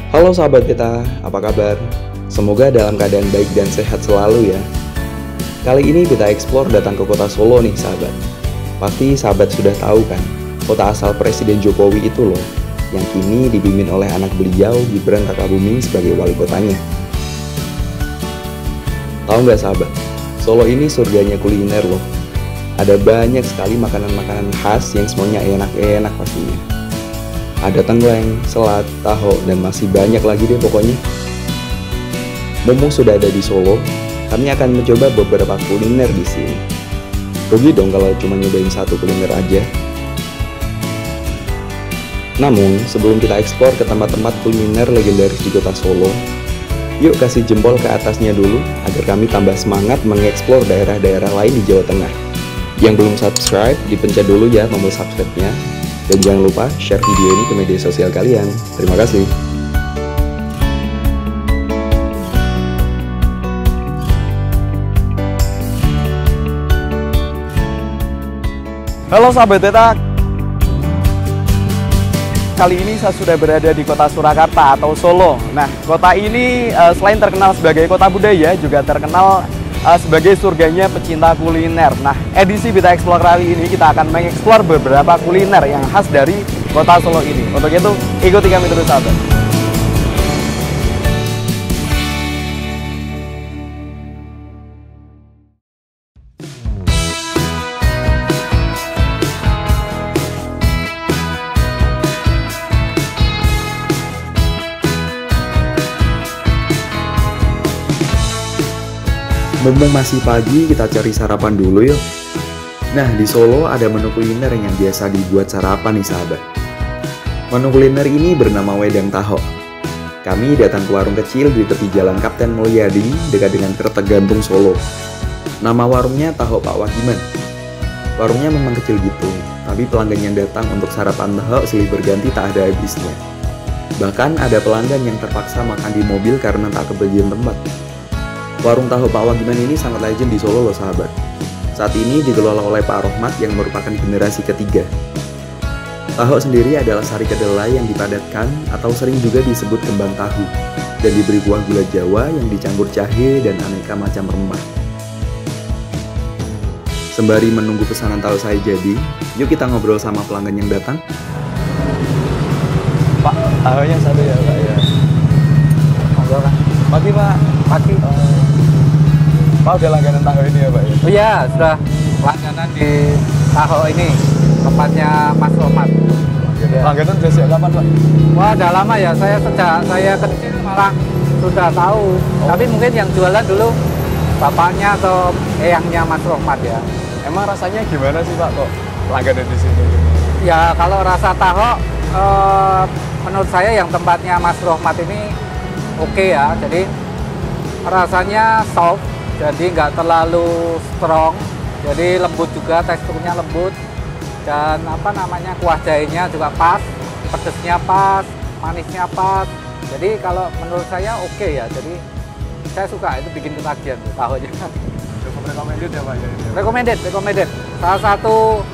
Halo sahabat Beta, apa kabar? Semoga dalam keadaan baik dan sehat selalu ya. Kali ini Beta Explore datang ke kota Solo nih sahabat. Pasti sahabat sudah tahu kan, kota asal Presiden Jokowi itu loh, yang kini dipimpin oleh anak beliau Gibran Rakabuming sebagai wali kotanya. Tahu nggak sahabat, Solo ini surganya kuliner loh. Ada banyak sekali makanan-makanan khas yang semuanya enak-enak pastinya. Ada tengkleng, selat, taho, dan masih banyak lagi deh pokoknya. Mumpung sudah ada di Solo, kami akan mencoba beberapa kuliner di sini. Rugi dong kalau cuma nyobain satu kuliner aja. Namun, sebelum kita eksplor ke tempat-tempat kuliner legendaris di kota Solo, yuk kasih jempol ke atasnya dulu agar kami tambah semangat mengeksplor daerah-daerah lain di Jawa Tengah. Yang belum subscribe, dipencet dulu ya tombol subscribe-nya. Dan jangan lupa share video ini ke media sosial kalian. Terima kasih. Halo sahabat Beta, kali ini saya sudah berada di kota Surakarta atau Solo. Nah, kota ini selain terkenal sebagai kota budaya, juga terkenal sebagai surganya pecinta kuliner. Nah, edisi Beta Explore kali ini kita akan mengeksplor beberapa kuliner yang khas dari kota Solo ini. Untuk itu, ikuti kami terus sahabat. Mumpung masih pagi, kita cari sarapan dulu yuk. Nah, di Solo ada menu kuliner yang biasa dibuat sarapan nih sahabat. Menu kuliner ini bernama Wedang Taho. Kami datang ke warung kecil di tepi Jalan Kapten Mulyadi dekat dengan Kertek Gantung Solo. Nama warungnya Taho Pak Wagiman. Warungnya memang kecil gitu, tapi pelanggan yang datang untuk sarapan taho silih berganti tak ada habisnya. Bahkan ada pelanggan yang terpaksa makan di mobil karena tak kebagian tempat. Warung Taho Pak Wagiman ini sangat legend di Solo loh sahabat. Saat ini dikelola oleh Pak Rohmat yang merupakan generasi ketiga. Taho sendiri adalah sari kedelai yang dipadatkan atau sering juga disebut kembang tahu dan diberi kuah gula Jawa yang dicampur jahe dan aneka macam rempah. Sembari menunggu pesanan tahu saya jadi, yuk kita ngobrol sama pelanggan yang datang. Pak, tahunya satu ya Pak ya. Monggo Kak. Pagi Pak, pagi. Pak udah langganan tahu ini ya Pak ya? Oh iya, sudah langganan di tahu ini, tempatnya Mas Rohmat. Ya. Langganan udah sejak kapan Pak? Wah, udah lama ya, sejak saya kecil malah sudah tahu. Tapi mungkin yang jualan dulu bapaknya atau eyangnya Mas Rohmat ya. Emang rasanya gimana sih Pak kok langganan di sini? Ya kalau rasa tahu, menurut saya yang tempatnya Mas Rohmat ini oke ya. Jadi rasanya soft. Jadi nggak terlalu strong, jadi lembut juga, teksturnya lembut, dan kuah jahenya juga pas, pedesnya pas, manisnya pas. Jadi kalau menurut saya oke ya, jadi saya suka, itu bikin ketagihan tuh tahunya. Cukup recommended ya Pak ya? Recommended. Salah satu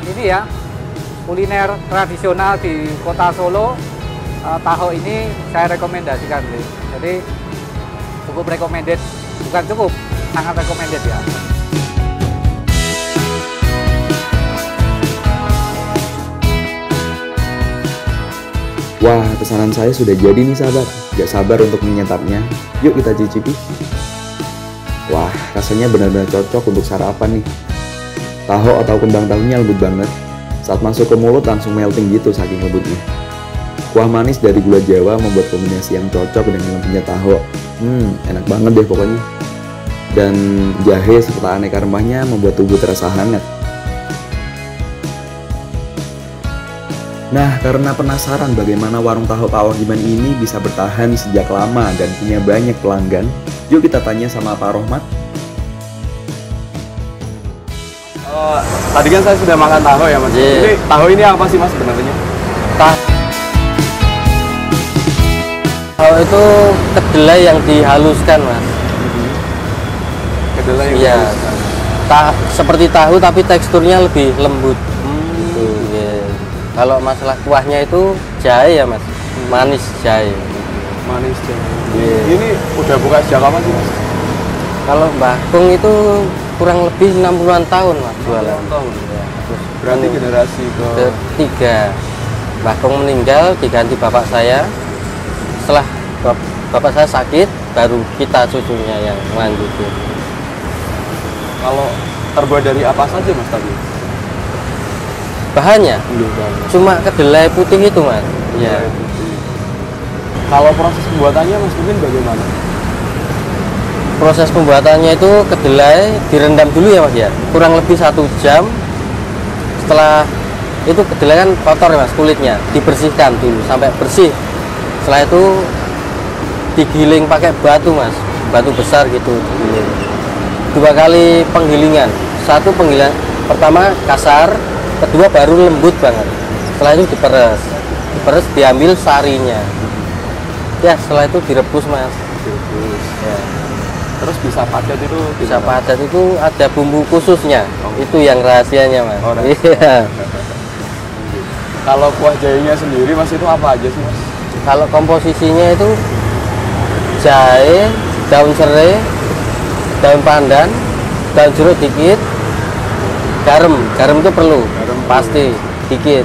ini ya kuliner tradisional di kota Solo, tahu ini saya rekomendasikan nih. Jadi cukup recommended. Bukan cukup, sangat recommended ya. Wah, pesanan saya sudah jadi nih sahabat. Gak sabar untuk menyantapnya. Yuk kita cicipi. Wah, rasanya benar-benar cocok untuk sarapan nih. Taho atau kembang tahunya lembut banget. Saat masuk ke mulut langsung melting gitu saking lembutnya. Kuah manis dari gula Jawa membuat kombinasi yang cocok dengan lembutnya taho. Enak banget deh pokoknya. Dan jahe serta aneka rempahnya membuat tubuh terasa hangat. Nah, karena penasaran bagaimana warung Taho Pak Wagiman ini bisa bertahan sejak lama dan punya banyak pelanggan, yuk kita tanya sama Pak Rohmat. Tadi kan saya sudah makan tahu ya Mas. Yeah. Jadi tahu ini apa sih Mas sebenarnya? Tahu itu kedelai yang dihaluskan Mas. Kedelai yang Iya. dihaluskan. Seperti tahu tapi teksturnya lebih lembut. Iya. Kalau masalah kuahnya itu jahe ya Mas, manis jahe. Manis Ini udah buka sejak kapan sih Mas? Kalau bakung itu kurang lebih 60-an tahun Mas jualan. Tahun. Ya, terus Berarti generasi ketiga. Bakung meninggal diganti bapak saya. Setelah bapak saya sakit, baru kita cucunya yang lanjutin. Kalau terbuat dari apa saja Mas tadi? Bahannya cuma kedelai putih itu Mas. Ya. Kalau proses pembuatannya Mas mungkin bagaimana? Proses pembuatannya itu kedelai direndam dulu ya Mas ya, kurang lebih 1 jam. Setelah itu kedelai kan kotor ya Mas, kulitnya dibersihkan dulu sampai bersih. Setelah itu digiling pakai batu Mas, batu besar gitu digiling. 2 kali penggilingan, 1 penggilingan pertama kasar, kedua baru lembut banget. Setelah itu diperes diambil sarinya. Ya setelah itu direbus Mas. Ya. Terus bisa padat itu? Bisa padat itu ada bumbu khususnya. Itu yang rahasianya Mas. Iya. Kalau kuah jahenya sendiri Mas itu apa aja sih Mas? Kalau komposisinya itu jahe, daun serai, daun pandan, daun jeruk dikit, garam itu perlu, pasti dikit,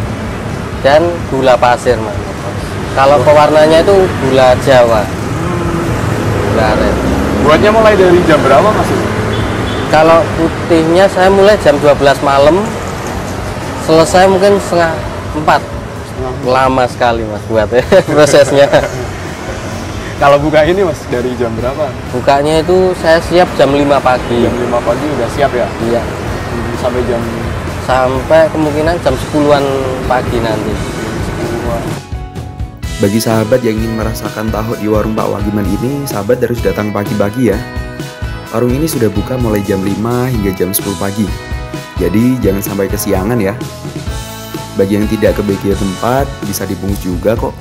dan gula pasir Mas. Kalau pewarnanya itu gula Jawa, gula aren. Buatnya mulai dari jam berapa Mas? Kalau putihnya saya mulai jam 12 malam, selesai mungkin 3:30. Lama sekali Mas buatnya prosesnya. Kalau buka ini Mas dari jam berapa? Bukanya itu saya siap jam 5 pagi. Jam 5 pagi udah siap ya? Iya. Sampai kemungkinan jam 10-an pagi nanti. Bagi sahabat yang ingin merasakan tahu di warung Pak Wagiman ini, sahabat harus datang pagi-pagi ya. Warung ini sudah buka mulai jam 5 hingga jam 10 pagi. Jadi jangan sampai kesiangan ya. Bagi yang tidak kebagian tempat, bisa dibungkus juga kok.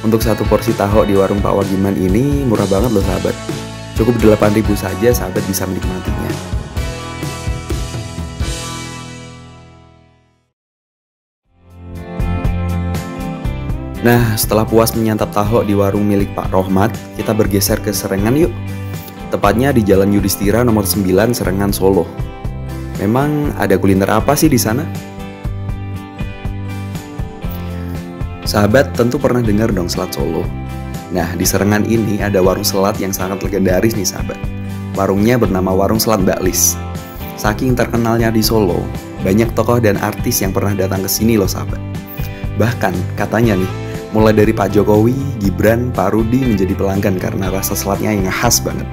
Untuk 1 porsi tahu di warung Pak Wagiman ini murah banget loh sahabat. Cukup 8.000 saja sahabat bisa menikmatinya. Nah, setelah puas menyantap tahu di warung milik Pak Rohmat, kita bergeser ke Serengan yuk. Tepatnya di Jalan Yudhistira nomor 9 Serengan, Solo. Memang ada kuliner apa sih di sana? Sahabat tentu pernah dengar dong selat Solo. Nah, di Serengan ini ada warung selat yang sangat legendaris nih sahabat. Warungnya bernama Warung Selat Mbak Lis. Saking terkenalnya di Solo, banyak tokoh dan artis yang pernah datang ke sini loh sahabat. Bahkan katanya nih, mulai dari Pak Jokowi, Gibran, Pak Rudi menjadi pelanggan karena rasa selatnya yang khas banget.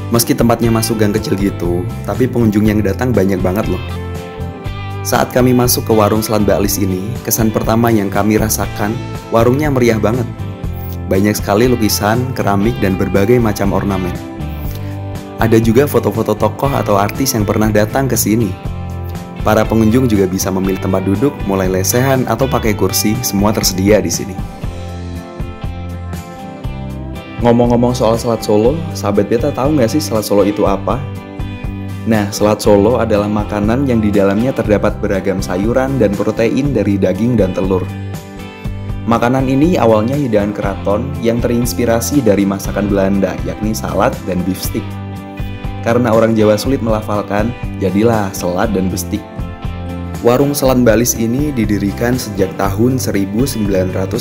Meski tempatnya masuk gang kecil gitu, tapi pengunjung yang datang banyak banget loh. Saat kami masuk ke warung Selat Mbak Lis ini, kesan pertama yang kami rasakan, warungnya meriah banget. Banyak sekali lukisan, keramik, dan berbagai macam ornamen. Ada juga foto-foto tokoh atau artis yang pernah datang ke sini. Para pengunjung juga bisa memilih tempat duduk, mulai lesehan atau pakai kursi, semua tersedia di sini. Ngomong-ngomong soal selat Solo, sahabat beta tahu nggak sih selat Solo itu apa? Nah, selat Solo adalah makanan yang di dalamnya terdapat beragam sayuran dan protein dari daging dan telur. Makanan ini awalnya hidangan keraton yang terinspirasi dari masakan Belanda, yakni salad dan beef stick. Karena orang Jawa sulit melafalkan, jadilah selat dan bestik. Warung Selat Mbak Lis ini didirikan sejak tahun 1987.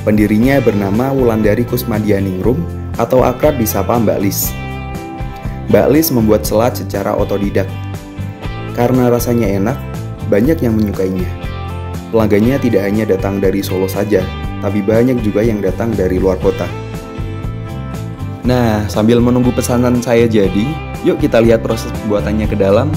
Pendirinya bernama Wulandari Kusmadianingrum atau akrab disapa Mbak Lis. Mbak Lis membuat selat secara otodidak. Karena rasanya enak, banyak yang menyukainya. Pelanggannya tidak hanya datang dari Solo saja, tapi banyak juga yang datang dari luar kota. Nah, sambil menunggu pesanan saya jadi, yuk kita lihat proses pembuatannya ke dalam.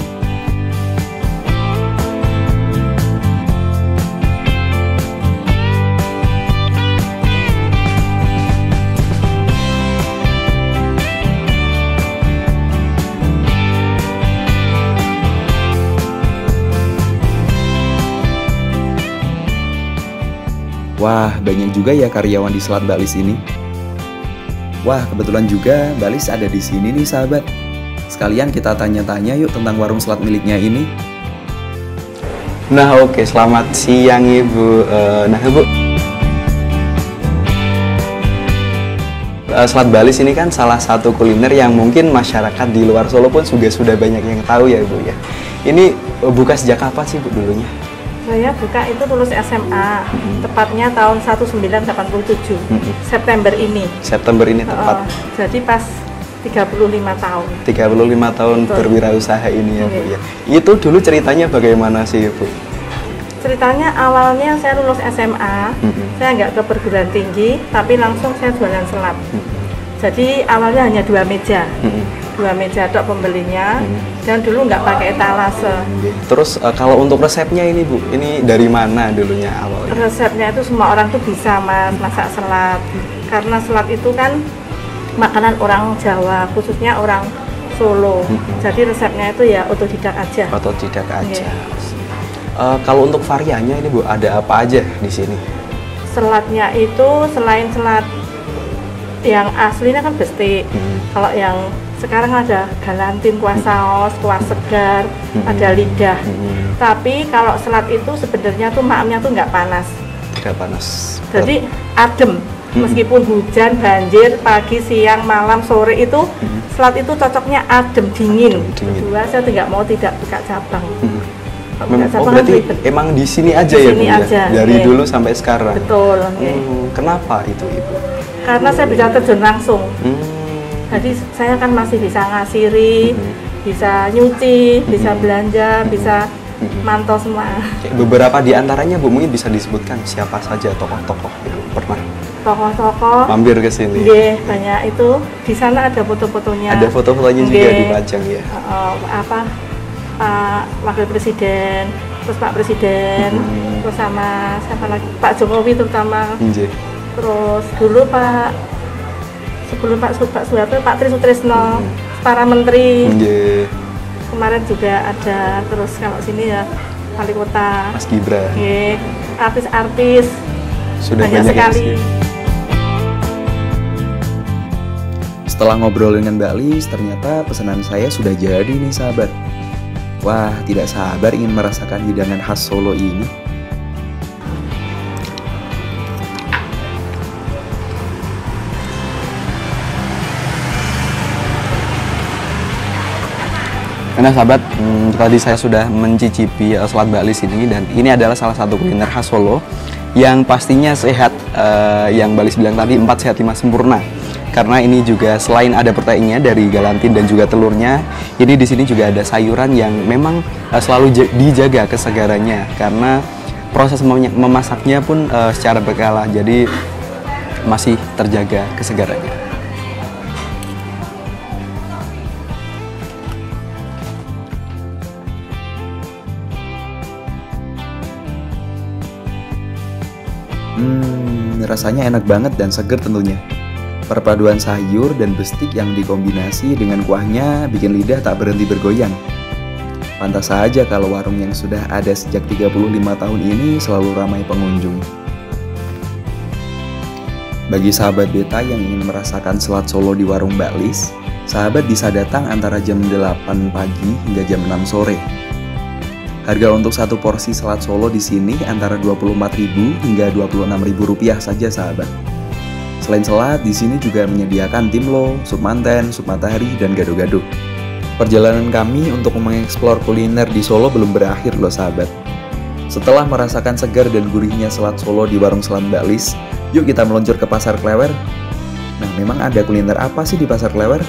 Wah, banyak juga ya karyawan di Selat Mbak Lis ini. Wah, kebetulan juga Mbak Lis ada di sini nih sahabat. Sekalian kita tanya-tanya yuk tentang warung selat miliknya ini. Nah oke, selamat siang Ibu. Nah Ibu, Selat Balis ini kan salah satu kuliner yang mungkin masyarakat di luar Solo pun sudah banyak yang tahu ya Bu ya. Ini buka sejak kapan sih Bu dulunya? Saya buka itu lulus SMA, tepatnya tahun 1987, September ini. September ini tepat. Jadi pas 35 tahun. 35 tahun Betul. berwirausaha ini ya Bu ya. Itu dulu ceritanya bagaimana sih Bu? Ceritanya awalnya saya lulus SMA, saya nggak ke perguruan tinggi, tapi langsung saya jualan selat. Jadi awalnya hanya 2 meja, 2 meja tok pembelinya, dan dulu nggak pakai etalase. Terus kalau untuk resepnya ini Bu, ini dari mana dulunya awalnya? Resepnya itu semua orang tuh bisa Mas masak selat, karena selat itu kan makanan orang Jawa, khususnya orang Solo. Jadi resepnya itu ya otodidak aja. Otodidak aja. Kalau untuk variannya ini Bu, ada apa aja di sini? Selatnya itu selain selat yang aslinya kan bestik. Kalau yang sekarang ada galantin, kuah saus, kuah segar, ada lidah. Tapi kalau selat itu sebenarnya tuh maamnya tuh nggak panas. Nggak panas. Jadi adem. Meskipun hujan, banjir, pagi, siang, malam, sore itu selat itu cocoknya adem, dingin. Kedua, saya tidak buka cabang. Berarti emang di sini aja di ya sini Bu aja, ya? Dari dulu sampai sekarang? Betul. Kenapa itu Ibu? Karena saya bisa terjun langsung. Jadi saya kan masih bisa ngasiri, bisa nyuci, bisa belanja, bisa mantau semua. Beberapa di antaranya Bu mungkin bisa disebutkan siapa saja tokoh-tokoh itu pernah tokoh-tokoh mampir ke sini? Banyak itu. Di sana ada foto-fotonya. Ada foto-fotonya juga dipajang ya? Pak Wakil Presiden, terus Pak Presiden, terus sama siapa lagi? Pak Jokowi terutama. Terus dulu sebelum Pak Soeharto, Pak Tri Sutrisno, para menteri. Kemarin juga ada, terus kalau sini ya wali kota, Mas Gibran. Artis-artis Sudah banyak sekali. Setelah ngobrol dengan Mbak Lis, ternyata pesanan saya sudah jadi nih sahabat. Wah, tidak sabar ingin merasakan hidangan khas Solo ini. Karena sahabat, tadi saya sudah mencicipi selat Mbak Lis ini, dan ini adalah salah satu kuliner khas Solo yang pastinya sehat, yang Mbak Lis bilang tadi 4 sehat 5 sempurna. Karena ini juga selain ada proteinnya dari galantin dan juga telurnya, ini di sini juga ada sayuran yang memang selalu dijaga kesegarannya, karena proses memasaknya pun secara berkala, jadi masih terjaga kesegarannya. Rasanya enak banget dan seger tentunya. Perpaduan sayur dan bestik yang dikombinasi dengan kuahnya bikin lidah tak berhenti bergoyang. Pantas saja kalau warung yang sudah ada sejak 35 tahun ini selalu ramai pengunjung. Bagi sahabat beta yang ingin merasakan selat Solo di warung Mbak Lis, sahabat bisa datang antara jam 8 pagi hingga jam 6 sore. Harga untuk satu porsi selat Solo di sini antara Rp24.000 hingga Rp26.000 saja sahabat. Selain selat, di sini juga menyediakan timlo, sup manten, sup matahari, dan gado-gado. Perjalanan kami untuk mengeksplor kuliner di Solo belum berakhir loh sahabat. Setelah merasakan segar dan gurihnya selat Solo di warung selat Mbak Lis, yuk kita meluncur ke Pasar Klewer. Nah, memang ada kuliner apa sih di Pasar Klewer?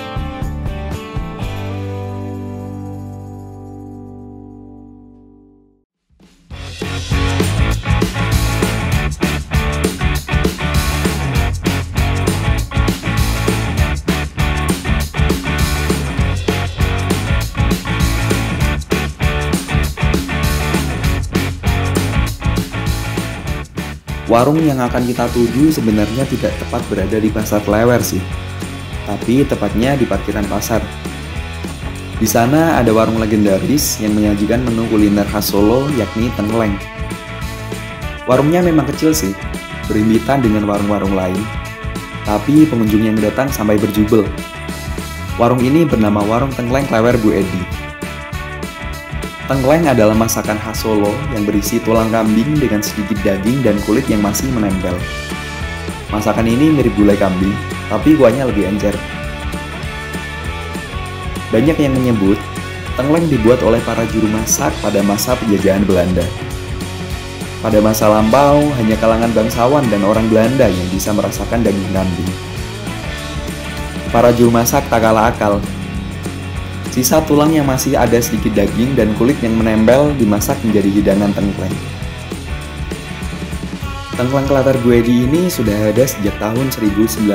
Warung yang akan kita tuju sebenarnya tidak tepat berada di Pasar Klewer sih, tapi tepatnya di parkiran pasar. Di sana ada warung legendaris yang menyajikan menu kuliner khas Solo yakni tengkleng. Warungnya memang kecil sih, berimpitan dengan warung-warung lain, tapi pengunjung yang datang sampai berjubel. Warung ini bernama Warung Tengkleng Klewer Bu Edi. Tengkleng adalah masakan khas Solo yang berisi tulang kambing dengan sedikit daging dan kulit yang masih menempel. Masakan ini mirip gulai kambing, tapi kuahnya lebih encer. Banyak yang menyebut tengkleng dibuat oleh para juru masak pada masa penjajahan Belanda. Pada masa lampau, hanya kalangan bangsawan dan orang Belanda yang bisa merasakan daging kambing. Para juru masak tak kalah akal. Sisa tulang yang masih ada sedikit daging dan kulit yang menempel dimasak menjadi hidangan tengkleng. Tengkleng Klater Bu Edi ini sudah ada sejak tahun 1940.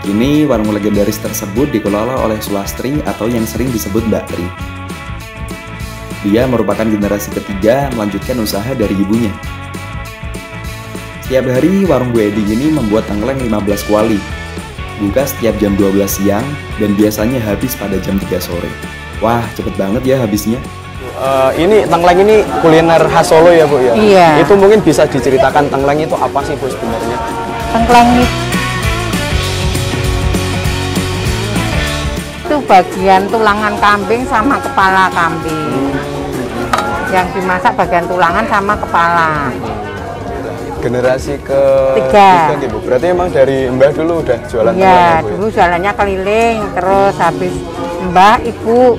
Kini warung legendaris tersebut dikelola oleh Sulastri atau yang sering disebut Mbak Tri. Dia merupakan generasi ketiga melanjutkan usaha dari ibunya. Setiap hari warung Bu Edi ini membuat tengkleng 15 kuali. Buka setiap jam 12 siang dan biasanya habis pada jam 3 sore. Wah, cepet banget ya habisnya. Ini tengkleng ini kuliner khas Solo ya Bu ya? Iya. Itu mungkin bisa diceritakan tengkleng itu apa sih Bu sebenarnya? Tengkleng itu bagian tulangan kambing sama kepala kambing. Yang dimasak bagian tulangan sama kepala. Generasi Tiga. Bu. Berarti emang dari Mbah dulu udah jualan tengkleng Ya, ya Bu? dulu jualannya keliling, terus habis Mbah, Ibu,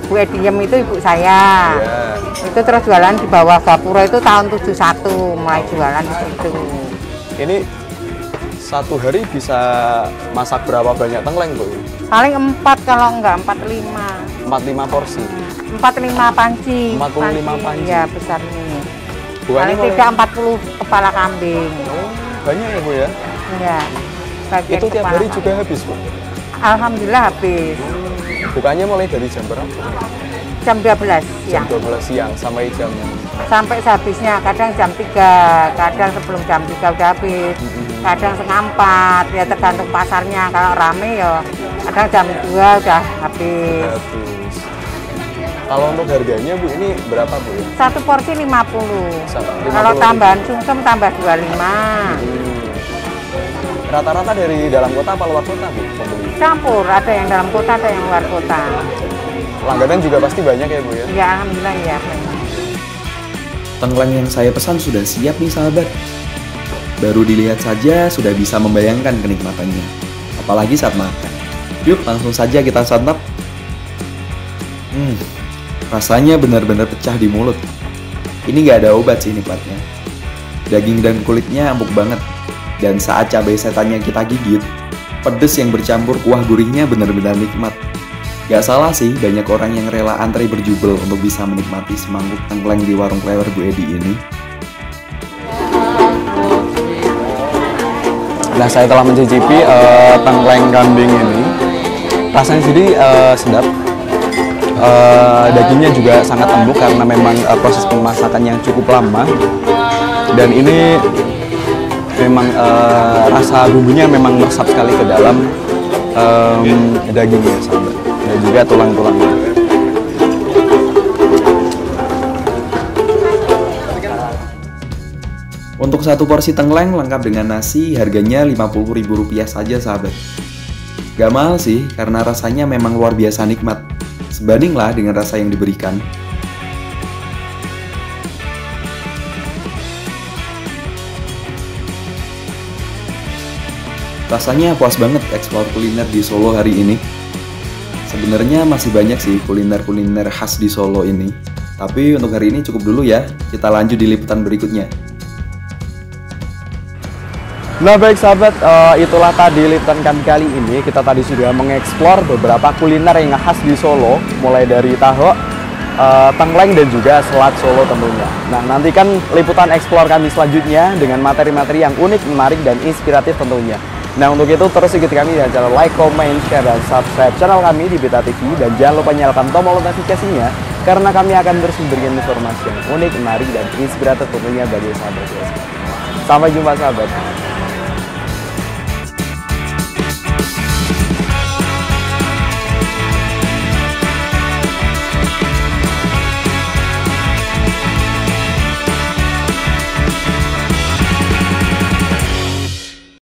Bu Ediem itu ibu saya. Ya. Itu terus jualan di bawah Gapura itu tahun 71 mulai jualan di situ. Ini satu hari bisa masak berapa banyak tengkleng Bu? Paling 4 kalau enggak 45. 45 porsi. 45 panci. 45 panci. Ya, besar ini. Bukannya Paling tidak 40 kepala kambing. banyak ya Bu ya? Ya. Bagian Itu tiap kepala hari kambing. juga habis Bu? Alhamdulillah habis. Bukannya mulai dari jam berapa? Jam 12 Jam siang. 12 siang sampai jam Sampai sehabisnya, kadang jam 3, kadang sebelum jam 3 udah habis. Kadang setengah 4, ya tergantung pasarnya. Kalau rame ya kadang jam 2 udah habis. habis. Kalau untuk harganya Bu, ini berapa Bu ya? Satu porsi 50. 50. Kalau tambahan sungsem tambah 25. Rata-rata dari dalam kota apa luar kota Bu? Pembeli? Campur, ada yang dalam kota, ada yang luar kota. Langganan juga pasti banyak ya Bu ya? Ya alhamdulillah ya. Tengkleng yang saya pesan sudah siap nih sahabat. Baru dilihat saja sudah bisa membayangkan kenikmatannya. Apalagi saat makan. Yuk langsung saja kita santap. Rasanya benar-benar pecah di mulut. Ini gak ada obat sih nikmatnya. Daging dan kulitnya empuk banget. Dan saat cabai setannya kita gigit, pedes yang bercampur kuah gurihnya benar-benar nikmat. Gak salah sih banyak orang yang rela antri berjubel untuk bisa menikmati semangkuk tengkleng di warung Klater Bu Edi ini. Nah, saya telah mencicipi tengkleng kambing ini. Rasanya jadi sedap. Dagingnya juga sangat empuk karena memang proses pemasakan yang cukup lama. Dan ini memang rasa bumbunya memang meresap sekali ke dalam dagingnya, sahabat. Dan juga tulang-tulangnya. Untuk satu porsi tengkleng lengkap dengan nasi harganya Rp50.000 saja sahabat. Gak mahal sih karena rasanya memang luar biasa nikmat. Sebandinglah dengan rasa yang diberikan. Rasanya puas banget eksplor kuliner di Solo hari ini. Sebenarnya masih banyak sih kuliner-kuliner khas di Solo ini. Tapi untuk hari ini cukup dulu ya. Kita lanjut di liputan berikutnya. Nah baik sahabat, itulah tadi liputan kami kali ini. Kita tadi sudah mengeksplor beberapa kuliner yang khas di Solo, mulai dari taho, tengkleng dan juga selat Solo tentunya. Nah nantikan liputan eksplor kami selanjutnya dengan materi-materi yang unik, menarik dan inspiratif tentunya. Nah untuk itu terus ikuti kami dengan cara like, comment, share, dan subscribe channel kami di Beta TV. Dan jangan lupa nyalakan tombol notifikasinya karena kami akan terus memberikan informasi yang unik, menarik, dan inspiratif tentunya bagi sahabat. Sampai jumpa sahabat.